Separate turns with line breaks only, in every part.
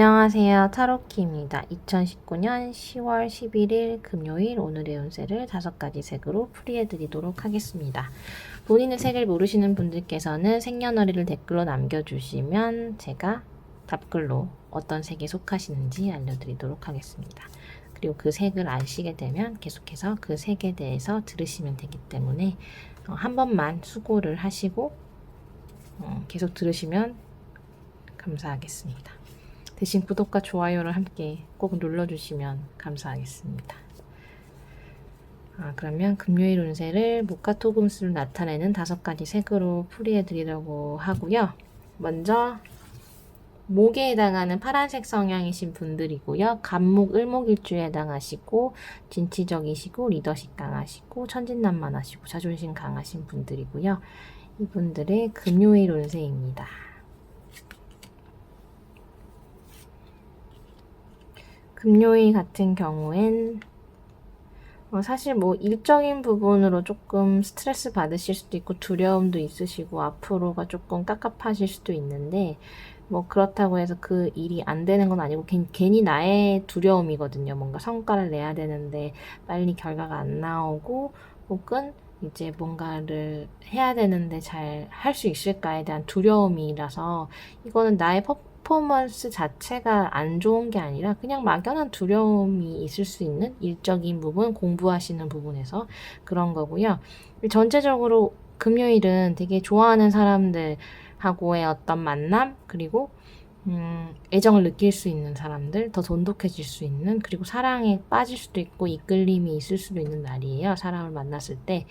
안녕하세요. 타로키입니다. 2019년 10월 11일 금요일 오늘의 운세를 5가지 색으로 풀이해드리도록 하겠습니다. 본인의 색을 모르시는 분들께서는 생년월일을 댓글로 남겨주시면 제가 답글로 어떤 색에 속하시는지 알려드리도록 하겠습니다. 그리고 그 색을 아시게 되면 계속해서 그 색에 대해서 들으시면 되기 때문에 한 번만 수고를 하시고 계속 들으시면 감사하겠습니다. 대신 구독과 좋아요를 함께 꼭 눌러주시면 감사하겠습니다. 그러면 금요일 운세를 목화토금수를 나타내는 5가지 색으로 풀이해드리려고 하고요. 먼저 목에 해당하는 파란색 성향이신 분들이고요. 간목, 을목일주에 해당하시고 진취적이시고 리더십 강하시고 천진난만하시고 자존심 강하신 분들이고요. 이분들의 금요일 운세입니다. 금요일 같은 경우엔 사실 뭐 일적인 부분으로 조금 스트레스 받으실 수도 있고 두려움도 있으시고 앞으로가 조금 깝깝하실 수도 있는데 뭐 그렇다고 해서 그 일이 안 되는 건 아니고 괜히 나의 두려움이거든요. 뭔가 성과를 내야 되는데 빨리 결과가 안 나오고 혹은 이제 뭔가를 해야 되는데 잘 할 수 있을까에 대한 두려움이라서 이거는 나의 퍼포먼스 자체가 안 좋은 게 아니라 그냥 막연한 두려움이 있을 수 있는 일적인 부분, 공부하시는 부분에서 그런 거고요. 전체적으로 금요일은 되게 좋아하는 사람들하고의 어떤 만남, 그리고 애정을 느낄 수 있는 사람들, 더 돈독해질 수 있는, 그리고 사랑에 빠질 수도 있고 이끌림이 있을 수도 있는 날이에요. 사람을 만났을 때.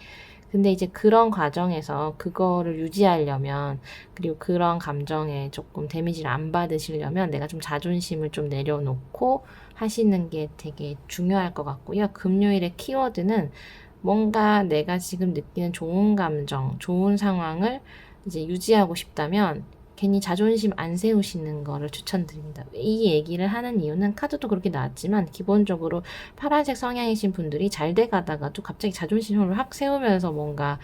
근데 이제 그런 과정에서 그거를 유지하려면, 그리고 그런 감정에 조금 데미지를 안 받으시려면 내가 좀 자존심을 좀 내려놓고 하시는 게 되게 중요할 것 같고요. 금요일의 키워드는 뭔가 내가 지금 느끼는 좋은 감정, 좋은 상황을 이제 유지하고 싶다면 괜히 자존심 안 세우시는 거를 추천드립니다. 이 얘기를 하는 이유는 카드도 그렇게 나왔지만 기본적으로 파란색 성향이신 분들이 잘 돼가다가도 갑자기 자존심을 확 세우면서 뭔가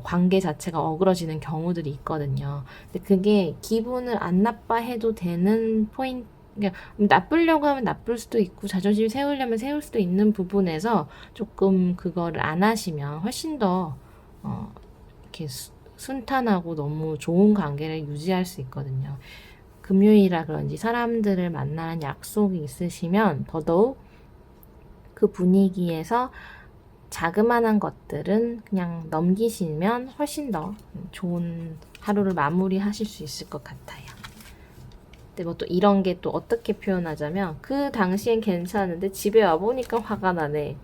관계 자체가 어그러지는 경우들이 있거든요. 근데 그게 기분을 안 나빠해도 되는 포인트, 그러니까 나쁘려고 하면 나쁠 수도 있고 자존심 세우려면 세울 수도 있는 부분에서 조금 그거를 안 하시면 훨씬 더 이렇게 순탄하고 너무 좋은 관계를 유지할 수 있거든요. 금요일이라 그런지 사람들을 만나는 약속이 있으시면 더더욱 그 분위기에서 자그마한 것들은 그냥 넘기시면 훨씬 더 좋은 하루를 마무리하실 수 있을 것 같아요. 근데 뭐 또 이런 게 또 어떻게 표현하자면 그 당시엔 괜찮은데 집에 와보니까 화가 나네.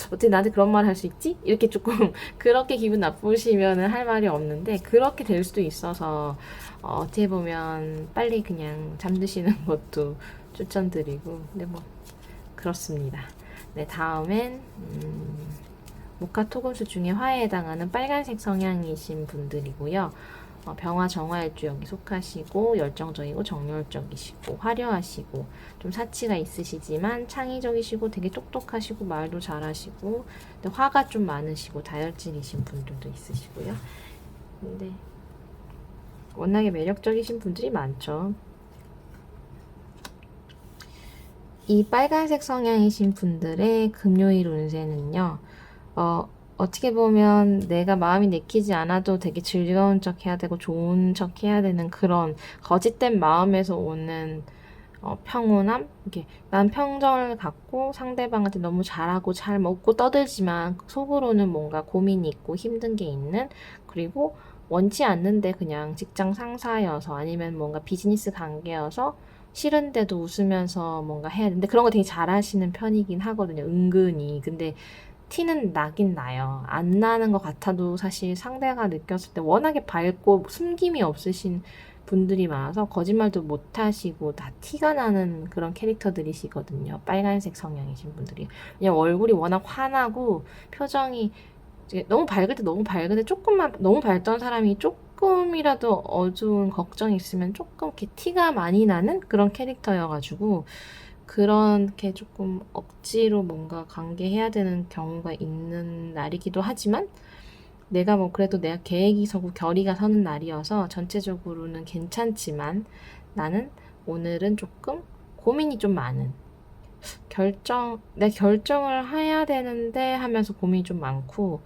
어떻게 나한테 그런 말 할 수 있지? 이렇게 조금 그렇게 기분 나쁘시면 할 말이 없는데 그렇게 될 수도 있어서 어떻게 보면 빨리 그냥 잠드시는 것도 추천드리고 근데 뭐 그렇습니다. 네, 다음엔 목화토금수 중에 화에 해당하는 빨간색 성향이신 분들이고요. 병화 정화일주 여기 속하시고 열정적이고 정열적이시고 화려하시고 좀 사치가 있으시지만 창의적이시고 되게 똑똑하시고 말도 잘하시고 근데 화가 좀 많으시고 다혈질이신 분들도 있으시고요. 근데 워낙에 매력적이신 분들이 많죠. 이 빨간색 성향이신 분들의 금요일 운세는요. 어떻게 보면 내가 마음이 내키지 않아도 되게 즐거운 척 해야 되고 좋은 척 해야 되는 그런 거짓된 마음에서 오는 평온함? 이게 난 평정을 갖고 상대방한테 너무 잘하고 잘 먹고 떠들지만 속으로는 뭔가 고민이 있고 힘든 게 있는 그리고 원치 않는데 그냥 직장 상사여서 아니면 뭔가 비즈니스 관계여서 싫은데도 웃으면서 뭔가 해야 되는데 그런 거 되게 잘하시는 편이긴 하거든요. 은근히. 근데 티는 나긴 나요. 안 나는 것 같아도 사실 상대가 느꼈을 때 워낙에 밝고 숨김이 없으신 분들이 많아서 거짓말도 못 하시고 다 티가 나는 그런 캐릭터들이시거든요. 빨간색 성향이신 분들이. 그냥 얼굴이 워낙 환하고 표정이 너무 밝을 때 너무 밝은데 조금만 너무 밝던 사람이 조금이라도 어두운 걱정이 있으면 조금 이렇게 티가 많이 나는 그런 캐릭터여가지고 그렇게 조금 억지로 뭔가 관계해야 되는 경우가 있는 날이기도 하지만 내가 뭐 그래도 내가 계획이 서고 결의가 서는 날이어서 전체적으로는 괜찮지만 나는 오늘은 조금 고민이 좀 많은 내 결정을 해야 되는데 하면서 고민이 좀 많고,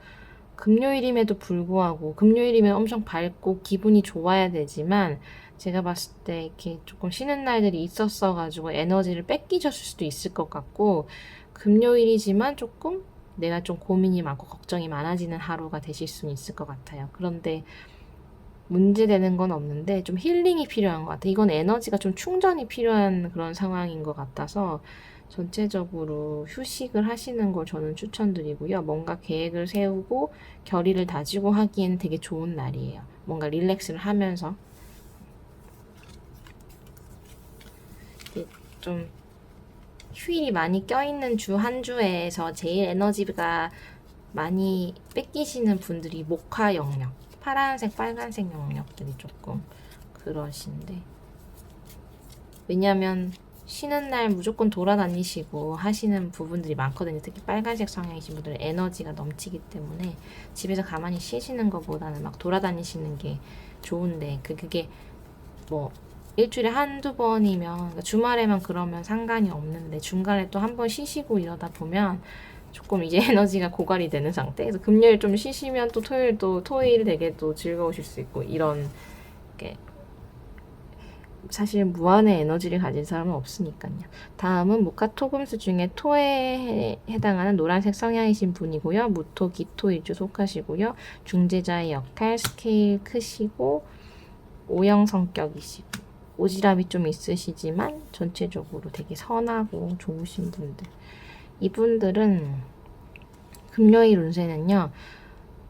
금요일임에도 불구하고, 금요일이면 엄청 밝고 기분이 좋아야 되지만, 제가 봤을 때 이렇게 조금 쉬는 날들이 있었어가지고 에너지를 뺏기셨을 수도 있을 것 같고, 금요일이지만 조금 내가 좀 고민이 많고 걱정이 많아지는 하루가 되실 수는 있을 것 같아요. 그런데 문제되는 건 없는데 좀 힐링이 필요한 것 같아요. 이건 에너지가 좀 충전이 필요한 그런 상황인 것 같아서 전체적으로 휴식을 하시는 걸 저는 추천드리고요. 뭔가 계획을 세우고 결의를 다지고 하기에는 되게 좋은 날이에요. 뭔가 릴렉스를 하면서 좀 휴일이 많이 껴있는 주 한 주에서 제일 에너지가 많이 뺏기시는 분들이 목화 영역, 파란색, 빨간색 영역들이 조금 그러신데, 왜냐면 쉬는 날 무조건 돌아다니시고 하시는 부분들이 많거든요. 특히 빨간색 성향이신 분들은 에너지가 넘치기 때문에 집에서 가만히 쉬시는 것보다는 막 돌아다니시는 게 좋은데, 그게 뭐 일주일에 한두 번이면, 그러니까 주말에만 그러면 상관이 없는데 중간에 또 한 번 쉬시고 이러다 보면 조금 이제 에너지가 고갈이 되는 상태. 그래서 금요일 좀 쉬시면 또 토요일 되게 또 즐거우실 수 있고, 이런 게 사실 무한의 에너지를 가진 사람은 없으니까요. 다음은 목화토금수 중에 토에 해당하는 노란색 성향이신 분이고요. 무토, 기토 일주 속하시고요. 중재자의 역할, 스케일 크시고 O형 성격이시고 오지랖이 좀 있으시지만 전체적으로 되게 선하고 좋으신 분들. 이분들은 금요일 운세는요,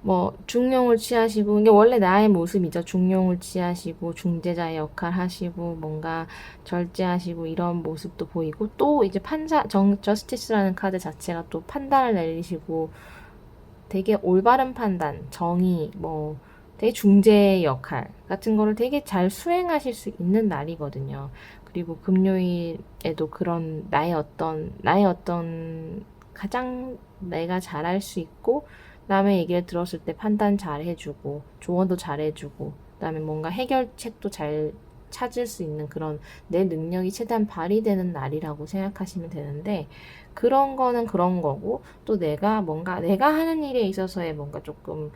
뭐 중용을 취하시고, 이게 원래 나의 모습이죠. 중용을 취하시고 중재자의 역할 하시고 뭔가 절제하시고 이런 모습도 보이고, 또 이제 저스티스라는 카드 자체가 또 판단을 내리시고 되게 올바른 판단, 정의, 뭐 되게 중재의 역할 같은 거를 되게 잘 수행하실 수 있는 날이거든요. 그리고 금요일에도 그런 나의 어떤 가장 내가 잘할 수 있고, 남의 얘기를 들었을 때 판단 잘 해주고 조언도 잘 해주고, 그다음에 뭔가 해결책도 잘 찾을 수 있는 그런 내 능력이 최대한 발휘되는 날이라고 생각하시면 되는데, 그런 거는 그런 거고, 또 내가 하는 일에 있어서의 뭔가 조금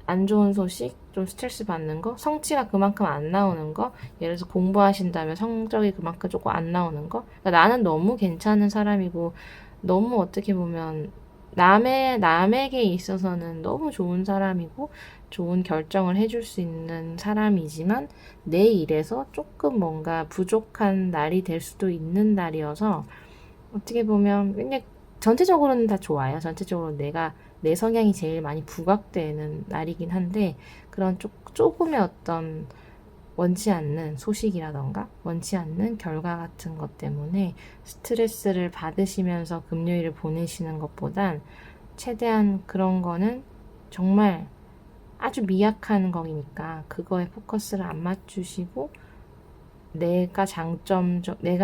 안 좋은 소식, 좀 스트레스 받는 거, 성취가 그만큼 안 나오는 거, 예를 들어서 공부하신다면 성적이 그만큼 조금 안 나오는 거, 그러니까 나는 너무 괜찮은 사람이고, 너무 어떻게 보면 남에게 있어서는 너무 좋은 사람이고, 좋은 결정을 해줄 수 있는 사람이지만, 내 일에서 조금 뭔가 부족한 날이 될 수도 있는 날이어서, 어떻게 보면, 그냥 전체적으로는 다 좋아요. 전체적으로 내 성향이 제일 많이 부각되는 날이긴 한데, 그런 조금의 어떤 원치 않는 소식이라던가 원치 않는 결과 같은 것 때문에 스트레스를 받으시면서 금요일을 보내시는 것보단 최대한 그런 거는 정말 아주 미약한 거니까 그거에 포커스를 안 맞추시고, 내가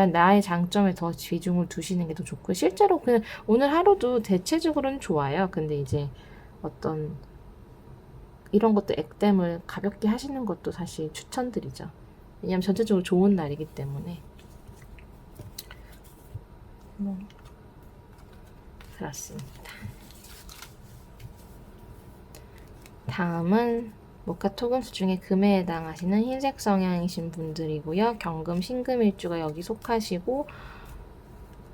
나의 장점에 더 비중을 두시는 게 더 좋고, 실제로 그냥 오늘 하루도 대체적으로는 좋아요. 근데 이제 어떤 이런 것도 액땜을 가볍게 하시는 것도 사실 추천드리죠. 왜냐면 전체적으로 좋은 날이기 때문에. 그렇습니다. 다음은 목화토금수 중에 금에 해당하시는 흰색 성향이신 분들이고요. 경금, 신금일주가 여기 속하시고,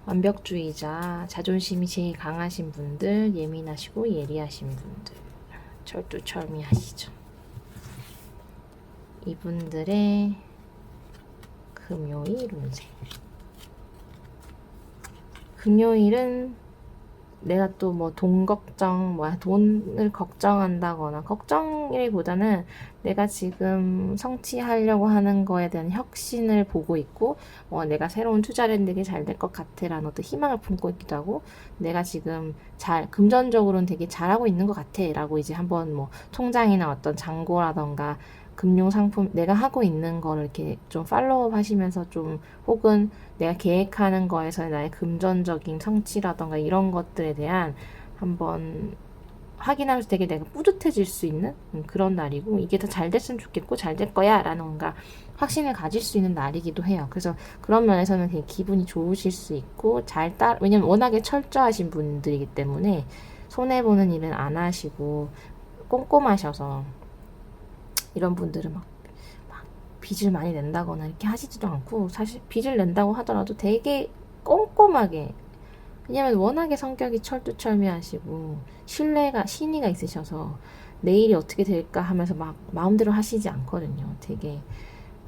완벽주의자, 자존심이 제일 강하신 분들, 예민하시고 예리하신 분들, 철두철미하시죠. 이분들의 금요일 운세. 금요일은 내가 또 뭐 돈을 걱정한다거나, 걱정이라기보다는 내가 지금 성취하려고 하는 거에 대한 혁신을 보고 있고, 내가 새로운 투자를 했는데 잘 될 것 같아라는 어떤 희망을 품고 있기도 하고, 내가 지금 금전적으로는 되게 잘하고 있는 것 같아라고 이제 한번 뭐 통장이나 어떤 잔고라던가 금융 상품 내가 하고 있는 거를 이렇게 좀 팔로우 하시면서, 좀 혹은 내가 계획하는 거에서 나의 금전적인 성취라던가 이런 것들에 대한 한번 확인하면서 되게 내가 뿌듯해질 수 있는 그런 날이고, 이게 더 잘 됐으면 좋겠고 잘 될 거야 라는 뭔가 확신을 가질 수 있는 날이기도 해요. 그래서 그런 면에서는 되게 기분이 좋으실 수 있고, 왜냐면 워낙에 철저하신 분들이기 때문에 손해보는 일은 안 하시고 꼼꼼하셔서, 이런 분들은 막 빚을 많이 낸다거나 이렇게 하시지도 않고, 사실 빚을 낸다고 하더라도 되게 꼼꼼하게, 왜냐면 워낙에 성격이 철두철미하시고 신의가 있으셔서 내일이 어떻게 될까 하면서 막 마음대로 하시지 않거든요. 되게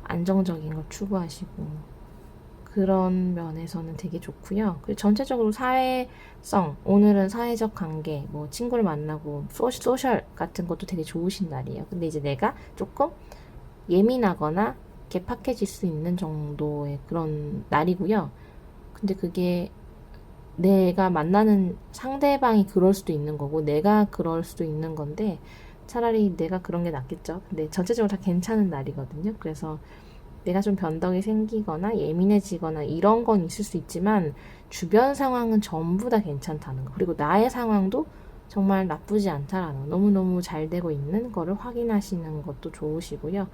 안정적인 걸 추구하시고, 그런 면에서는 되게 좋고요. 그리고 전체적으로 사회성, 오늘은 사회적 관계, 뭐 친구를 만나고 소셜 같은 것도 되게 좋으신 날이에요. 근데 이제 내가 조금 예민하거나 개팍해질 수 있는 정도의 그런 날이고요. 근데 그게 내가 만나는 상대방이 그럴 수도 있는 거고 내가 그럴 수도 있는 건데, 차라리 내가 그런 게 낫겠죠. 근데 전체적으로 다 괜찮은 날이거든요. 그래서 내가 좀 변덕이 생기거나 예민해지거나 이런 건 있을 수 있지만 주변 상황은 전부 다 괜찮다는 거, 그리고 나의 상황도 정말 나쁘지 않다라는 거, 너무너무 잘 되고 있는 거를 확인하시는 것도 좋으시고요.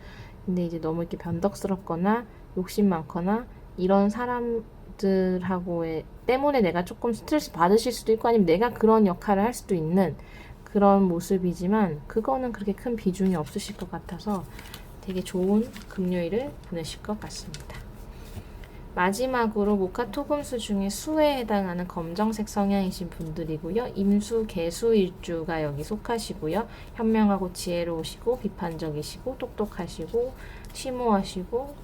근데 이제 너무 이렇게 변덕스럽거나 욕심 많거나 이런 사람들하고의 때문에 내가 조금 스트레스 받으실 수도 있고, 아니면 내가 그런 역할을 할 수도 있는 그런 모습이지만, 그거는 그렇게 큰 비중이 없으실 것 같아서 되게 좋은 금요일을 보내실 것 같습니다. 마지막으로 목화토금수 중에 수에 해당하는 검정색 성향이신 분들이고요. 임수, 개수 일주가 여기 속하시고요. 현명하고 지혜로우시고 비판적이시고 똑똑하시고 심오하시고,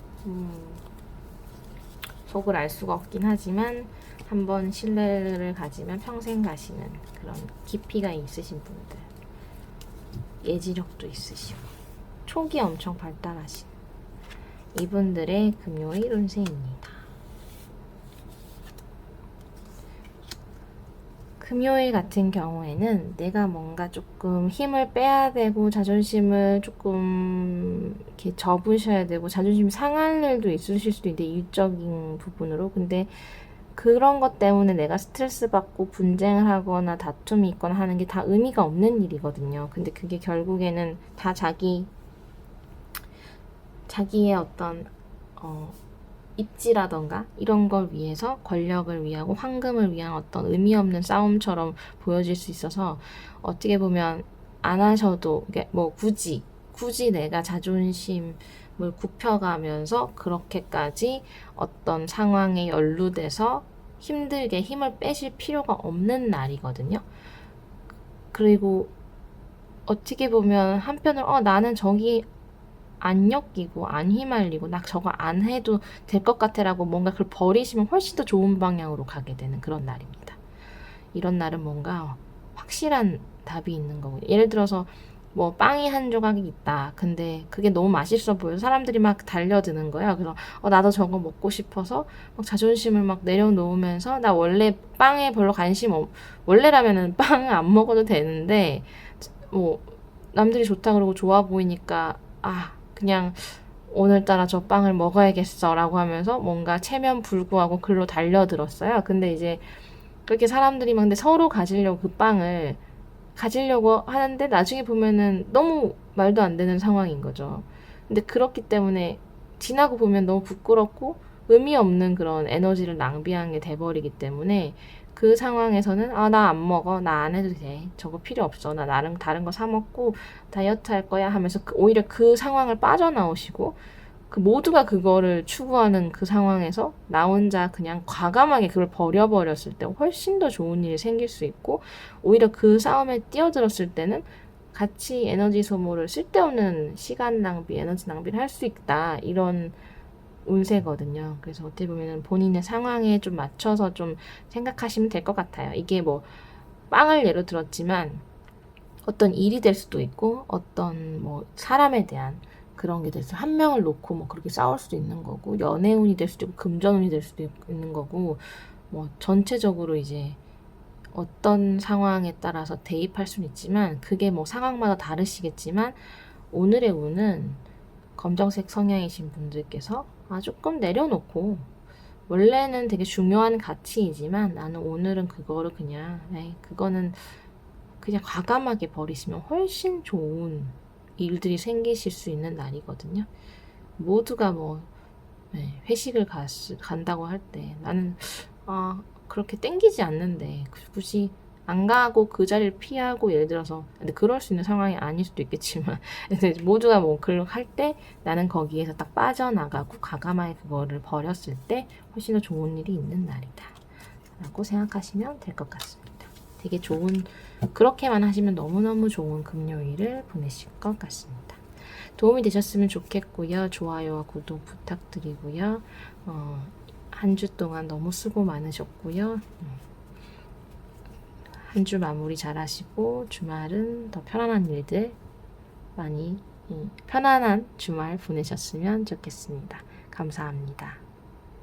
속을 알 수가 없긴 하지만 한번 신뢰를 가지면 평생 가시는 그런 깊이가 있으신 분들, 예지력도 있으시고 촉이 엄청 발달하신 이분들의 금요일 운세입니다. 금요일 같은 경우에는 내가 뭔가 조금 힘을 빼야 되고 자존심을 조금 이렇게 접으셔야 되고 자존심 상할 일도 있으실 수도 있는데, 일적인 부분으로. 근데 그런 것 때문에 내가 스트레스 받고 분쟁을 하거나 다툼이 있거나 하는 게 다 의미가 없는 일이거든요. 근데 그게 결국에는 다 자기의 어떤 입지라던가 이런 걸 위해서, 권력을 위하고 황금을 위한 어떤 의미 없는 싸움처럼 보여질 수 있어서, 어떻게 보면 안 하셔도, 뭐 굳이 내가 자존심을 굽혀가면서 그렇게까지 어떤 상황에 연루돼서 힘들게 힘을 빼실 필요가 없는 날이거든요. 그리고 어떻게 보면 한편으로 나는 저기 안 엮이고 안 휘말리고 나 저거 안 해도 될 것 같아라고 뭔가 그걸 버리시면 훨씬 더 좋은 방향으로 가게 되는 그런 날입니다. 이런 날은 뭔가 확실한 답이 있는 거고, 예를 들어서 뭐 빵이 한 조각이 있다. 근데 그게 너무 맛있어 보여서 사람들이 막 달려드는 거야. 그래서 나도 저거 먹고 싶어서 막 자존심을 막 내려놓으면서, 나 원래 빵에 별로 원래라면은 빵을 안 먹어도 되는데 뭐 남들이 좋다 그러고 좋아 보이니까 그냥 오늘따라 저 빵을 먹어야겠어 라고 하면서 뭔가 체면 불구하고 글로 달려들었어요. 근데 이제 그렇게 사람들이 막 근데 서로 가지려고 그 빵을 가지려고 하는데 나중에 보면은 너무 말도 안 되는 상황인 거죠. 근데 그렇기 때문에 지나고 보면 너무 부끄럽고 의미 없는 그런 에너지를 낭비한 게 돼버리기 때문에, 그 상황에서는 나 안 먹어, 나 안 해도 돼, 저거 필요 없어, 나 나름 다른 거 사 먹고 다이어트 할 거야 하면서 오히려 그 상황을 빠져나오시고, 그 모두가 그거를 추구하는 그 상황에서 나 혼자 그냥 과감하게 그걸 버려버렸을 때 훨씬 더 좋은 일이 생길 수 있고, 오히려 그 싸움에 뛰어들었을 때는 같이 에너지 소모를, 쓸데없는 시간 낭비, 에너지 낭비를 할 수 있다, 이런 운세거든요. 그래서 어떻게 보면 본인의 상황에 좀 맞춰서 좀 생각하시면 될 것 같아요. 이게 뭐 빵을 예로 들었지만 어떤 일이 될 수도 있고, 어떤 뭐 사람에 대한 그런 게 돼서 한 명을 놓고 뭐 그렇게 싸울 수도 있는 거고, 연애운이 될 수도 있고 금전운이 될 수도 있는 거고, 뭐 전체적으로 이제 어떤 상황에 따라서 대입할 수는 있지만, 그게 뭐 상황마다 다르시겠지만 오늘의 운은 검정색 성향이신 분들께서 조금 내려놓고, 원래는 되게 중요한 가치이지만 나는 오늘은 그거를 그냥 그냥 과감하게 버리시면 훨씬 좋은 일들이 생기실 수 있는 날이거든요. 모두가 뭐 회식을 간다고 할 때 나는 그렇게 땡기지 않는데 굳이 안 가고 그 자리를 피하고, 예를 들어서 근데 그럴 수 있는 상황이 아닐 수도 있겠지만 모두가 뭐 그걸 할 때 나는 거기에서 딱 빠져나가고 과감하게 그거를 버렸을 때 훨씬 더 좋은 일이 있는 날이다 라고 생각하시면 될 것 같습니다. 되게 좋은, 그렇게만 하시면 너무너무 좋은 금요일을 보내실 것 같습니다. 도움이 되셨으면 좋겠고요. 좋아요와 구독 부탁드리고요. 한 주 동안 너무 수고 많으셨고요. 한 주 마무리 잘 하시고 주말은 더 편안한 일들 많이 편안한 주말 보내셨으면 좋겠습니다. 감사합니다.